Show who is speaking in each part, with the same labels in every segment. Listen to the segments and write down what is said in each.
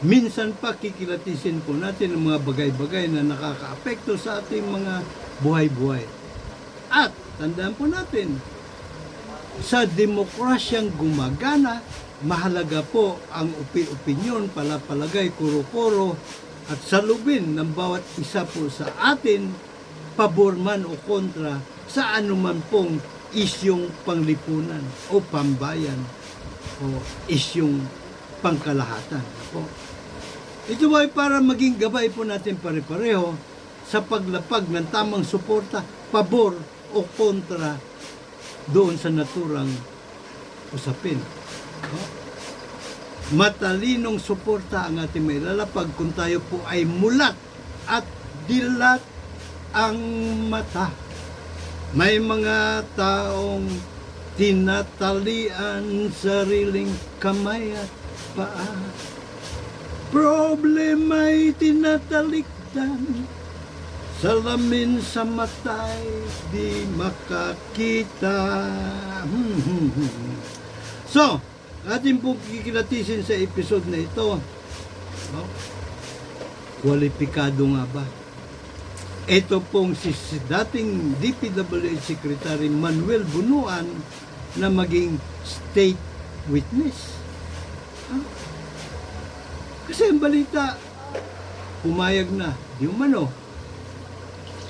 Speaker 1: minsan pa kikilatisin po natin ang mga bagay-bagay na nakakaapekto sa ating mga buhay-buhay. At tandaan po natin, sa demokrasyang gumagana, mahalaga po ang opinyon, palapalagay, kuro-kuro at salubin ng bawat isa po sa atin, pabor man o kontra sa anuman pong isyong panglipunan o pambayan o isyong pangkalahatan. Po. Ito ay para maging gabay po natin pare-pareho sa paglapag ng tamang suporta, pabor o kontra doon sa naturang usapin. Matalinong suporta ang ating may lalapag kung tayo po ay mulat at dilat ang mata. May mga taong tinatalian sariling kamay at paa. Problema'y tinatalikdan, salamin sa mata'y di makakita. So, atin pong kikilatisin sa episode na ito. Kwalipikado nga ba? Ito pong si dating DPWH Secretary Manuel Bunuan na maging state witness. Kasi ang balita, pumayag na, di umano,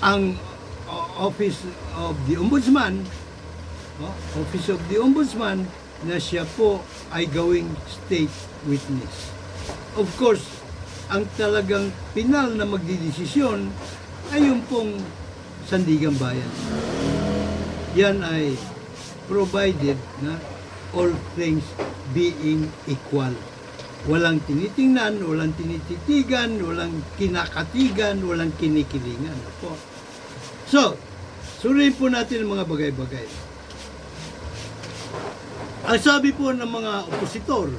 Speaker 1: ang Office of the Ombudsman, na siya po ay gawing state witness. Of course, ang talagang pinal na magdidesisyon ay yung pong Sandigang Bayan. Yan ay provided na all things being equal. Walang tinitingnan, walang tinititigan, walang kinakatigan, walang kinikilingan. Po. So, suriin po natin ang mga bagay-bagay. Ang sabi po ng mga opositor,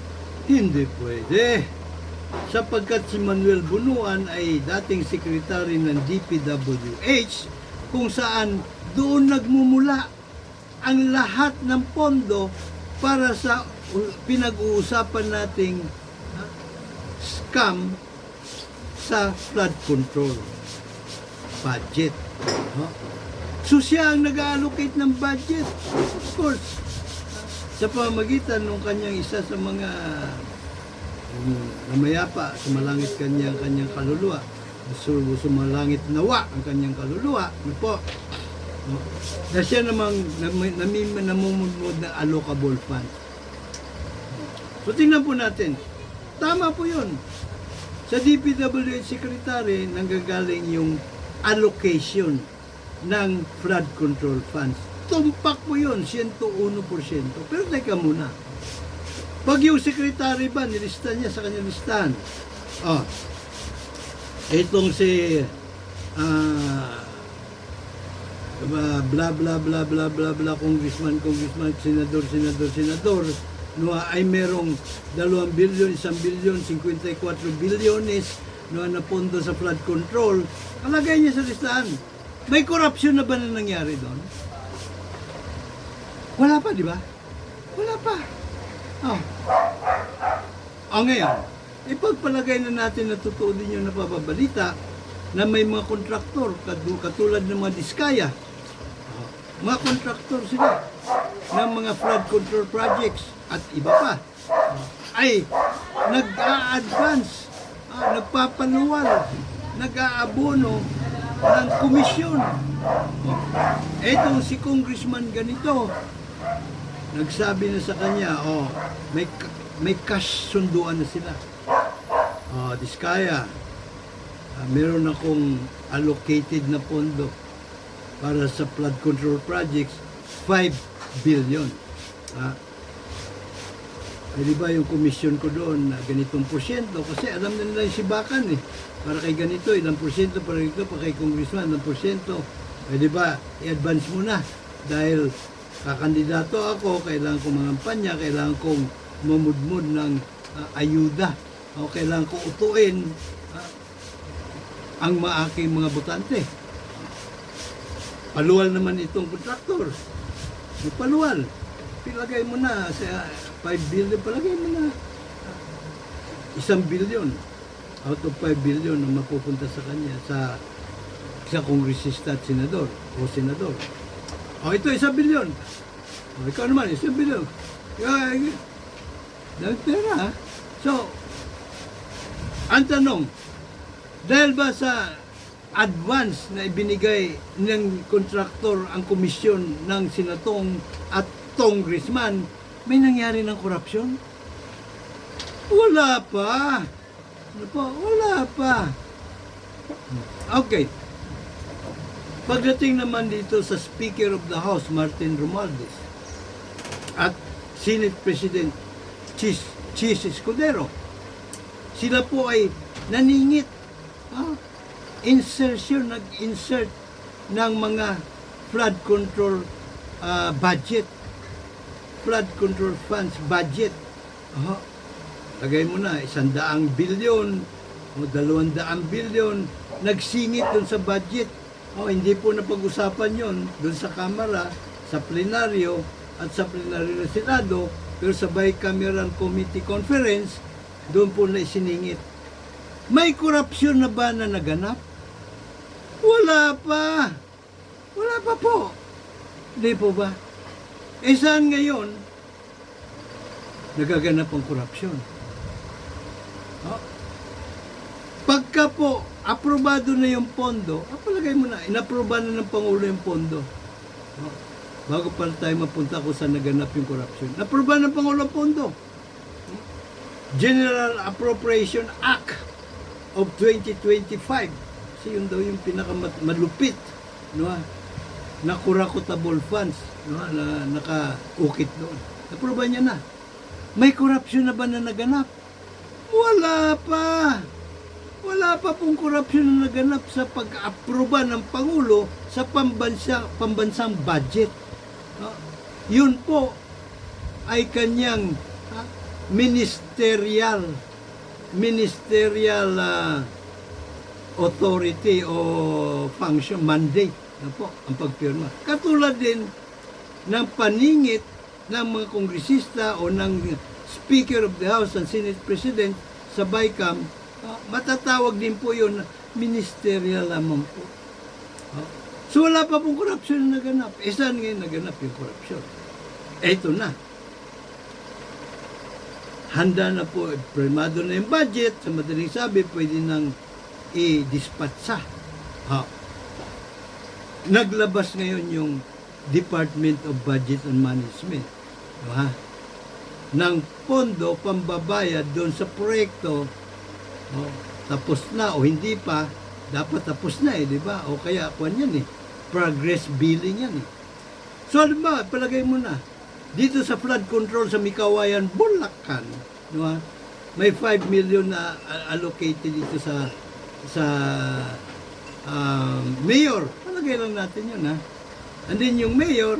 Speaker 1: hindi pwede. Sapagkat si Manuel Bunuan ay dating sekretary ng DPWH kung saan doon nagmumula ang lahat ng pondo para sa pinag-uusapan nating scam sa flood control budget. So siya ang nag-allocate ng budget. Of course, sa pamamagitan ng kanyang isa sa mga namayapa, sumalangit kanyang kaluluwa. Sumalangit nawa ang kanyang kaluluwa. Ano po? Na siya namang namumudmod ng allocable fund. So tingnan po natin. Tama po yun. Sa DPWH Secretary, nanggagaling yung allocation ng flood control funds. Tumpak po yun, 101%. Pero teka muna. Pag yung secretary ba, nilista niya sa kanyang listahan. Itong si bla bla bla bla bla bla congressman, senador, no, ay merong 2 billion, 1 billion, 54 bilyones no, na pondo sa flood control. Kalagay niya sa listahan. May corruption na ba na nangyari doon? Wala pa, di ba? Wala pa. Ngayon, ipagpalagay na natin na totoo din yung napapabalita na may mga kontraktor, katulad ng mga Diskaya. Mga kontraktor sila ng mga flood control projects at iba pa. Ay nag-a-advance, nagpapanuwal, nag-aabono ng komisyon. Etong si congressman ganito, nagsabi na sa kanya, may cash sunduan na sila. Diskaya, meron akong allocated na pondo para sa flood control projects, 5 billion. Di ba yung komisyon ko doon na ganitong porsyento? Kasi alam na nila yung sibakan eh. Para kay ganito, ilang porsyento, para ito, para kay congressman, ilang porsyento. Di ba, i-advance mo na. Dahil kakandidato ako, kailangan kong mangampanya, kailangan kong mamudmud ng ayuda. O kailangan kong utuin ang maaking mga botante. Paluwal naman itong kontraktor. Paluwal. Pilagay mo na sa 5 billion, palagay mo na. 1 billion out of 5 billion na mapupunta sa kanya sa kongresista at senador o senador. O ito, 1 billion. O ikaw naman, 1 billion. Dahil pera, ha? So, ang tanong, dahil ba sa advance na ibinigay ng kontraktor ang komisyon ng senatong at congressman, may nangyari ng korupsyon? Wala pa. Ano po? Wala pa. Okay. Pagdating naman dito sa Speaker of the House, Martin Romualdez, at Senate President Chis Escudero, sila po ay naningit. Nag-insert ng mga flood control budget, flood control funds budget. Lagay mo na, 100 billion o 200 billion, nagsingit dun sa budget. Hindi po napag-usapan yon dun sa Kamara, sa plenaryo, at sa plenaryo ng Senado, pero sa Bicameral Committee Conference, doon po na isiningit. May korupsyon na ba na naganap? Wala pa. Wala pa po. Hindi po ba? Saan ngayon nagaganap ang korupsyon? Pagka po, aprobado na yung pondo, palagay mo na, inaproba na ng Pangulo yung pondo. Bago pa tayo mapunta kung saan naganap yung korupsyon. Naproba ng Pangulo ang pondo. General Appropriation Act of 2025. Kasi yun daw yung pinakamalupit, no? Na corruptible funds, no? Na nakaukit doon. Naproba niya na. May korupsyon na ba na naganap? Wala pa. Wala pa pong korupsyon na naganap sa pag-aproba ng Pangulo sa pambansang budget. Yun po ay kanyang ministerial authority o function, mandate na po ang pagpirma. Katulad din ng paningit ng mga kongresista o ng Speaker of the House and Senate President sa BICAM, matatawag din po yun ministerial lamang po. So wala pa pong korupsyon na naganap. Saan ngayon naganap yung korupsyon? Eto na. Handa na po, primado na yung budget, sa madaling sabi, pwede nang i-dispatsa. Naglabas ngayon yung Department of Budget and Management ng pondo pambabayad doon sa proyekto. Tapos na o hindi pa, dapat tapos na di ba? O kaya, yan progress billing yan So, ba, palagay mo na, dito sa flood control sa Mikawayan, Bulacan, diba? May 5 million na allocated dito sa mayor. Palagay lang natin yun, And then yung mayor,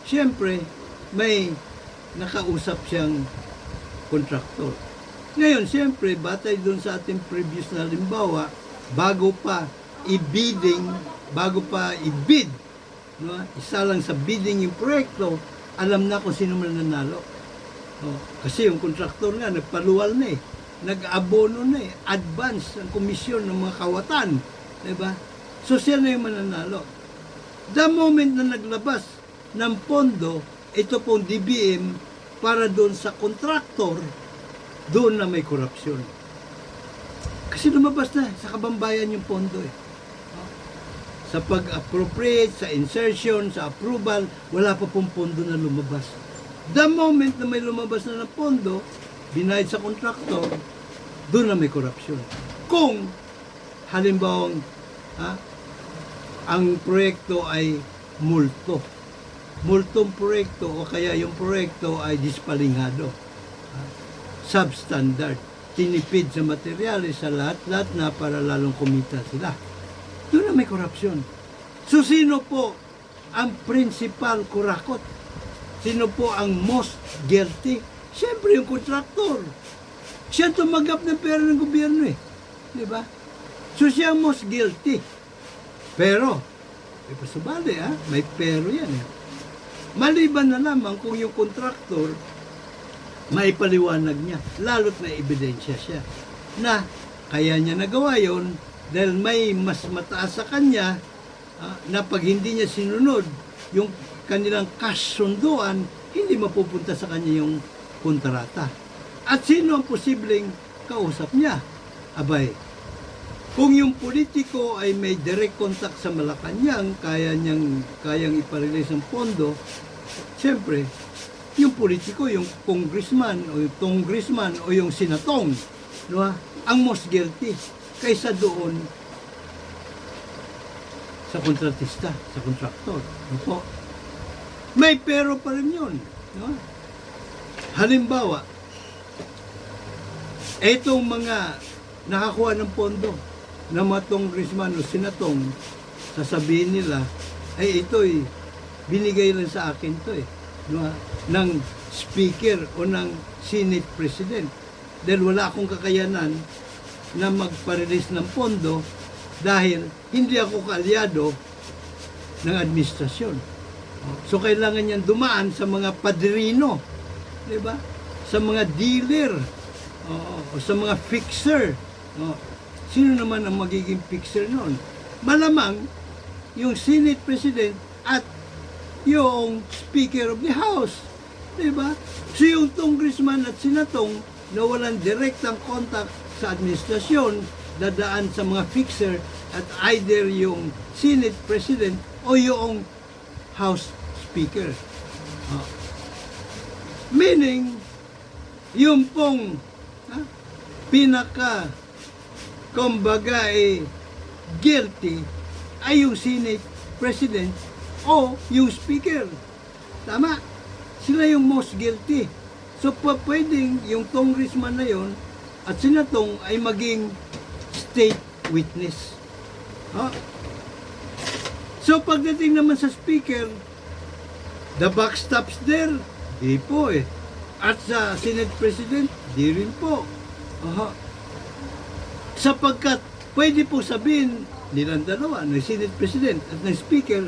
Speaker 1: siyempre, may nakausap siyang kontraktor. Ngayon, siyempre, batay doon sa ating previous na halimbawa, bago pa i-bid, no? Isa lang sa bidding yung proyekto, alam na kung sino man nanalo. Kasi yung kontraktor nga, nagpaluwal na nag-abono na advance ang komisyon ng mga kawatan. Diba? So siya na yung mananalo. The moment na naglabas ng pondo, ito pong DBM, para doon sa kontraktor, doon na may korupsyon. Kasi lumabas na sa kabambayan yung pondo Sa pag-appropriate, sa insertion, sa approval, wala pa pong pondo na lumabas. The moment na may lumabas na ng pondo, binayad sa kontraktor, doon na may korupsyon. Kung halimbawa ang proyekto ay multong proyekto o kaya yung proyekto ay dispalinghado, substandard, tinipid sa materyales sa lahat-lahat na para lalong kumita sila. Doon na may korupsyon. So sino po ang principal kurakot? Sino po ang most guilty? Siyempre yung kontraktor. Siya tumanggap ng pera ng gobyerno Di ba? So siya ang most guilty. Pero, pasubali may pero yan Maliban na lamang kung yung kontraktor maipaliwanag niya, lalo't na ebidensya siya na kaya niya nagawa yon dahil may mas mataas sa kanya na pag hindi niya sinunod yung kanilang kasunduan, hindi mapupunta sa kanya yung kontrata. At sino ang posibleng kausap niya? Abay, kung yung politiko ay may direct contact sa Malacanang, kayang iparelease ang pondo, siyempre, yung politiko, yung congressman o yung senatong, no, ang most guilty kaysa doon sa kontratista, sa kontraktor. No po? May pero pa rin yun. No? Halimbawa, etong mga nakakuha ng pondo na mga congressman o senatong, sasabihin nila, ay ito'y binigay lang sa akin to no? Ng speaker o ng Senate President. Dahil wala akong kakayanan na magpa-release ng pondo dahil hindi ako kaalyado ng administrasyon. So kailangan niyan dumaan sa mga padrino, di ba? Sa mga dealer, o sa mga fixer. Sino naman ang magiging fixer noon? Malamang yung Senate President at yung Speaker of the House. Di ba? So yung congressman at senatong na walang direktang contact sa administrasyon, dadaan sa mga fixer at either yung Senate President o yung House Speaker. Meaning, yung pong pinaka kumbaga guilty ay yung Senate President o yung Speaker. Tama? Sila yung most guilty. So, pwedeng yung congressman na yon at senatong ay maging state witness. So, pagdating naman sa Speaker, the buck stops there. Di po At sa Senate President, di rin po. Sapagkat pwede po sabihin nilang dalawa, ng Senate President at ng Speaker,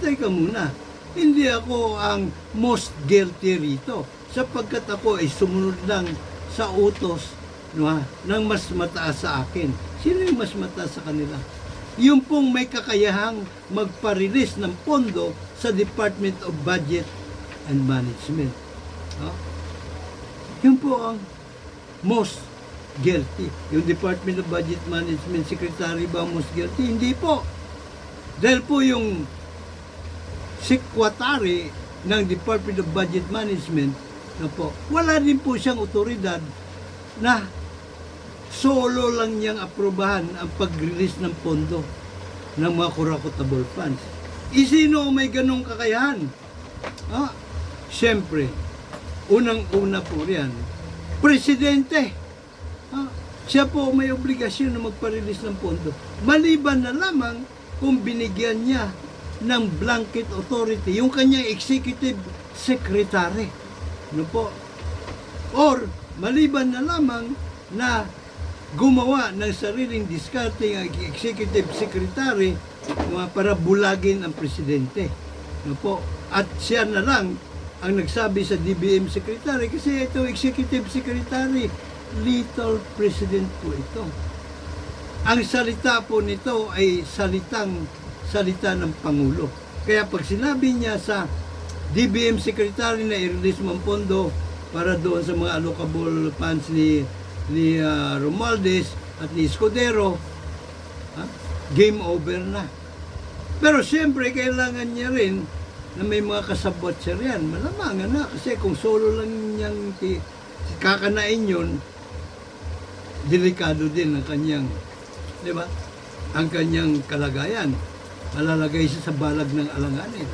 Speaker 1: teka muna, hindi ako ang most guilty rito sapagkat ako ay sumunod lang sa utos ng mas mataas sa akin. Sino yung mas mataas sa kanila? Yung pong may kakayahang magpa-release ng pondo sa Department of Budget and Management. Yun po ang most guilty. Yung Department of Budget Management Secretary ba most guilty? Hindi po. Dahil po yung Secretary ng Department of Budget Management wala din po siyang otoridad na solo lang niyang aprobahan ang pag-release ng pondo ng mga corruptible funds. Sino may ganong kakayahan? Siyempre, unang-una po riyan, Presidente. Siya po may obligasyon na magpa-release ng pondo. Maliban na lamang kung binigyan niya ng blanket authority, yung kanyang executive secretary. Or, maliban na lamang na gumawa ng sariling discarding ang executive secretary para bulagin ang presidente. At siya na lang ang nagsabi sa DBM secretary kasi ito executive secretary, little president po ito. Ang salita po nito ay salita ng Pangulo. Kaya pag sinabi niya sa DBM secretary na i-release ng pondo para doon sa mga allocable funds ni Romualdez at ni Escudero, game over na. Pero siyempre, kailangan niya rin na may mga kasabot siya riyan. Malamang na, kasi kung solo lang niyang kakanain yun, delikado din ang kanyang, di ba? Ang kanyang kalagayan. Malalagay siya sa balag ng alanganin.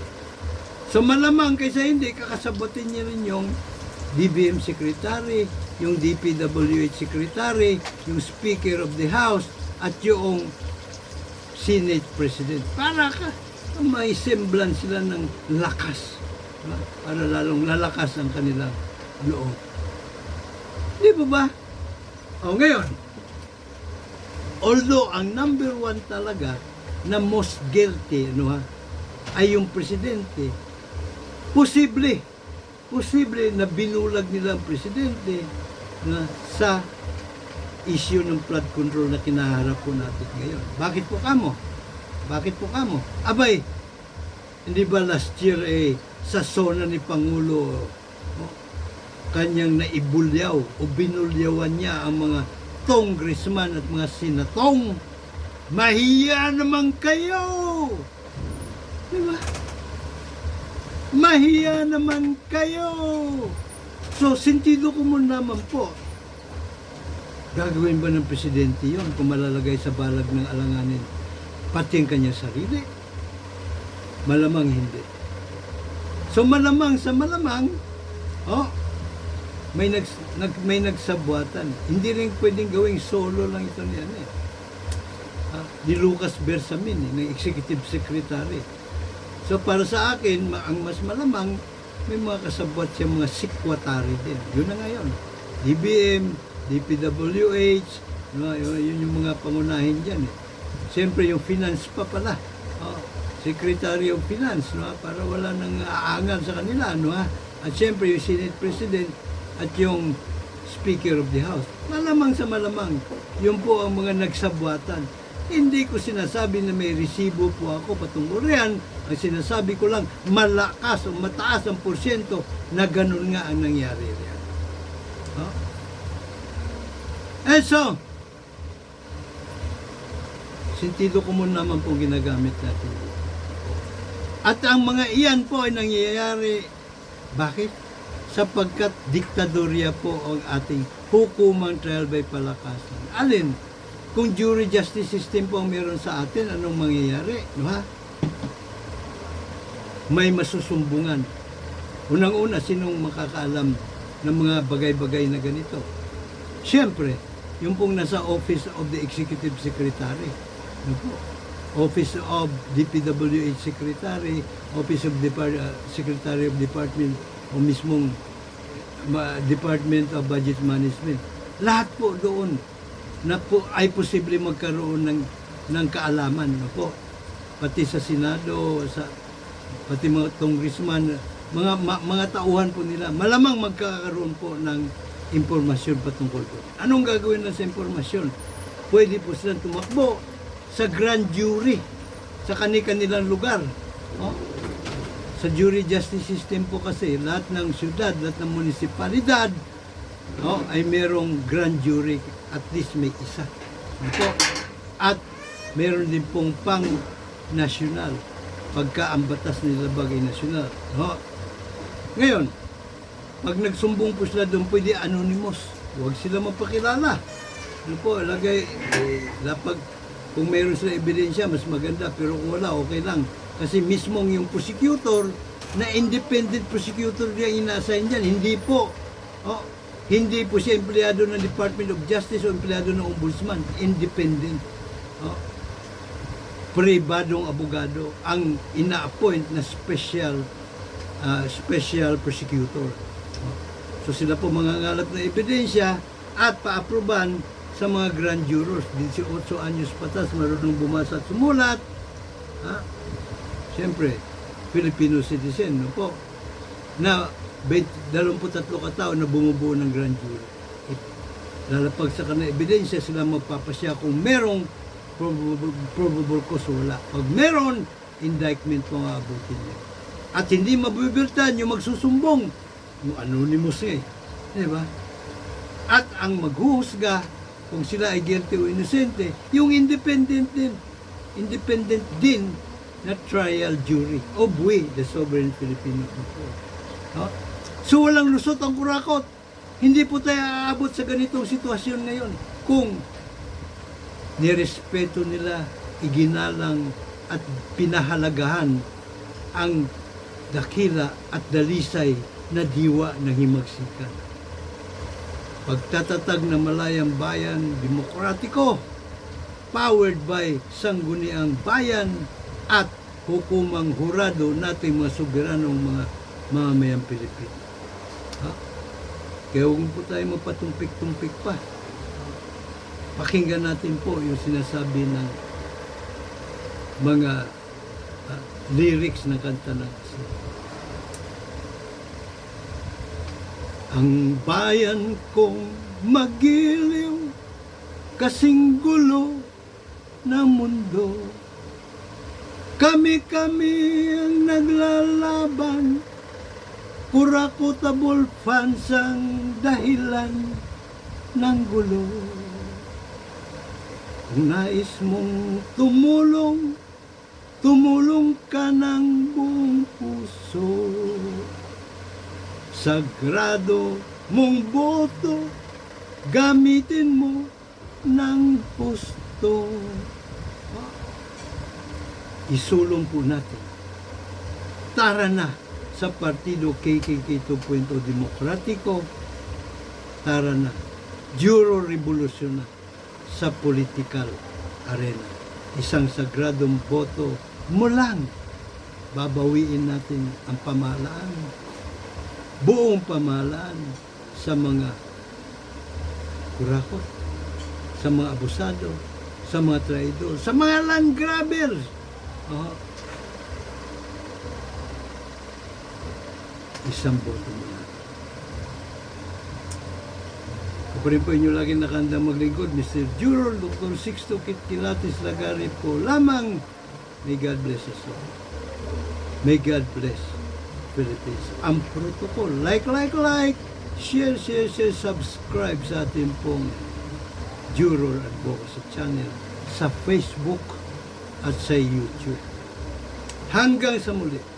Speaker 1: So malamang kaysa hindi, kakasabotin niya rin yung DBM Secretary, yung DPWH Secretary, yung Speaker of the House, at yung Senate President. Para may semblance sila ng lakas. Diba? Para lalong lalakas ang kanilang loob. Di ba? Ngayon, although ang number one talaga na most guilty ay yung Presidente, posible posible na binulag nila ang presidente na sa issue ng flood control na kinaharap po natin ngayon. Bakit po kamo? Bakit po kamo? Abay, hindi ba last year sa zona ni Pangulo kanyang naibulyaw o binulyawan niya ang mga congressman at mga senatong? Mahiya naman kayo! Diba? Mahiya naman kayo! So, sentido ko mo naman po, gagawin ba ng presidente yon kung malalagay sa balag ng alanganin pati ang kanya sarili? Malamang hindi. So, malamang sa malamang, may nagsabuatan. Hindi rin pwedeng gawing solo lang ito niyan ni Lucas Bersamin, ng Executive Secretary. So para sa akin, ang mas malamang, may mga kasabwat siya, mga sikwatari din. Yun na ngayon. DBM, DPWH, yun yung mga pangunahin dyan. Siyempre yung finance pa pala. Secretary of Finance, para wala nang aangal sa kanila. At siyempre yung Senate President at yung Speaker of the House. Malamang sa malamang, yun po ang mga nagsabwatan. Hindi ko sinasabi na may resibo po ako patungkol riyan. Ang sinasabi ko lang, malakas o mataas ang porsyento na ganun nga ang nangyari riyan. So, sentido ko mo naman po ginagamit natin. At ang mga iyan po ay nangyayari. Bakit? Sapagkat diktadorya po ang ating hukumang trial by palakasan. Alin? Kung jury justice system po ang meron sa atin, anong mangyayari? May masusumbungan. Unang-una, sinong makakaalam ng mga bagay-bagay na ganito? Siyempre, yung pong nasa Office of the Executive Secretary. Office of DPWH Secretary, Office of Secretary of Department, o mismong Department of Budget Management. Lahat po doon na po ay posible magkaroon ng kaalaman pati sa Senado, pati mga congressman, mga tauhan po nila, malamang magkakaroon po ng impormasyon patungkol doon. Anong gagawin na sa impormasyon? Pwede po silang tumakbo sa grand jury sa kanilang lugar. Sa jury justice system po kasi, lahat ng syudad, lahat ng munisipalidad ay merong grand jury, at least may isa. At meron din pong pang-nasyonal pagka ang batas nila bagay nasyonal. Ngayon, pag nagsumbong po sila doon, pwede anonymous. Huwag sila magpakilala. Kung meron sila ebidensya, mas maganda. Pero kung wala, okay lang. Kasi mismong yung prosecutor, na independent prosecutor niya ina-assign dyan, hindi po. Hindi po siya empleyado ng Department of Justice o empleyado ng Ombudsman. Independent. Pribadong abogado ang ina-appoint na special prosecutor. So sila po mangangalap ng ebidensya at pa-aproban sa mga grand jurors. 18 anyos patas, marunong bumasa at sumulat. Siyempre, Filipino citizen, na 23 katao na bumubuo ng grand jury. Lalapag sa kanila ebidensya, sila magpapasya kung merong probable cause o wala. Pag meron, indictment po nga abutin niya. At hindi mabibiltan yung magsusumbong, yung anonymous diba? At ang maghuhusga, kung sila ay guilty o innocente, yung independent din na trial jury of we, the sovereign Filipino people. So walang lusot ang kurakot. Hindi po tayo aabot sa ganitong sitwasyon ngayon kung nirespeto nila, iginalang at pinahalagahan ang dakila at dalisay na diwa ng himagsikan. Pagtatatag na malayang bayan demokratiko, powered by sangguniang bayan at hukumang hurado nating mga soberanong mga mamamayang Pilipino. Kaya huwag po tayo magpatumpik-tumpik pa. Pakinggan natin po yung sinasabi ng mga lyrics ng kanta ng Ang bayan kong magiliw, kasing gulo ng mundo. Kami-kami ang naglalaban, Kurakotable fans ang dahilan ng gulo. Kung nais mong tumulong, tumulong ka ng buong puso. Sagrado mong boto, gamitin mo ng husto. Isulong po natin. Tara na sa Partido KKK 2.0 Demokratiko. Tara na. Juro revolusyon na sa political arena. Isang sagradong boto mo lang. Babawiin natin ang pamahalaan. Buong pamahalaan sa mga kurakot, sa mga abusado, sa mga traidor, sa mga land grabbers. Isang boto mo lang. Ako rin po inyo lagi nakandang maglingkod, Mr. Juror, Dr. Sixto Kitkilatis Lagari po lamang. May God bless us all. May God bless Philippines. Ang protocol, like, share, subscribe sa ating pong Juror Advocacy Channel sa Facebook at sa YouTube. Hanggang sa muli.